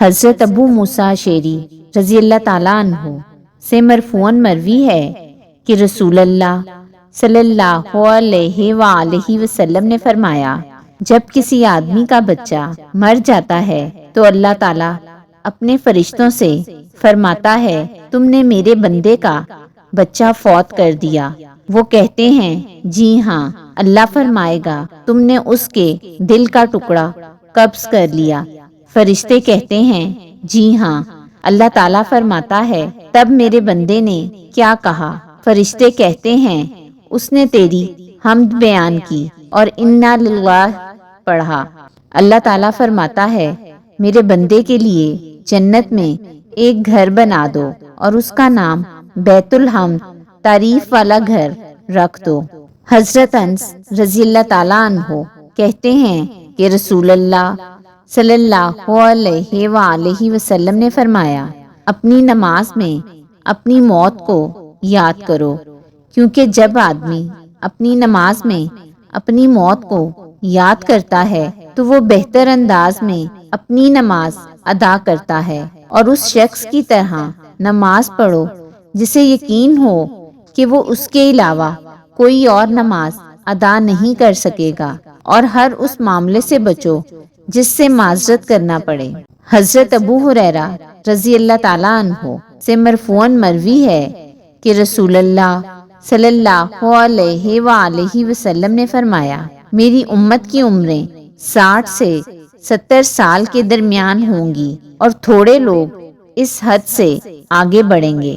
حضرت ابو موسیٰ اشعری رضی اللہ تعالیٰ عنہ سے مرفوعاً مروی ہے کہ رسول اللہ صلی اللہ علیہ وآلہ وسلم نے فرمایا، جب کسی آدمی کا بچہ مر جاتا ہے تو اللہ تعالیٰ اپنے فرشتوں سے فرماتا ہے، تم نے میرے بندے کا بچہ فوت کر دیا۔ وہ کہتے ہیں، جی ہاں۔ اللہ فرمائے گا، تم نے اس کے دل کا ٹکڑا قبض کر لیا۔ فرشتے کہتے ہیں، جی ہاں۔ اللہ تعالیٰ فرماتا ہے، تب میرے بندے نے کیا کہا؟ فرشتے کہتے ہیں، اس نے تیری حمد بیان کی اور انا للہ پڑھا۔ اللہ تعالیٰ فرماتا ہے، میرے بندے کے لیے جنت میں ایک گھر بنا دو اور اس کا نام بیت الحمد، تعریف والا گھر رکھ دو۔ حضرت انس رضی اللہ تعالیٰ عنہ کہتے ہیں کہ رسول اللہ صلی اللہ علیہ وآلہ وسلم نے فرمایا، اپنی نماز میں اپنی موت کو یاد کرو، کیونکہ جب آدمی اپنی نماز میں اپنی موت کو یاد کرتا ہے تو وہ بہتر انداز میں اپنی نماز ادا کرتا ہے۔ اور اس شخص کی طرح نماز پڑھو جسے یقین ہو کہ وہ اس کے علاوہ کوئی اور نماز ادا نہیں کر سکے گا، اور ہر اس معاملے سے بچو جس سے معذرت کرنا پڑے۔ حضرت ابو ہریرہ رضی اللہ تعالیٰ عنہ سے مرفوعاً مروی ہے کہ رسول اللہ صلی اللہ علیہ وآلہ وسلم نے فرمایا، میری امت کی عمریں 60 سے 70 سال کے درمیان ہوں گی، اور تھوڑے لوگ اس حد سے آگے بڑھیں گے۔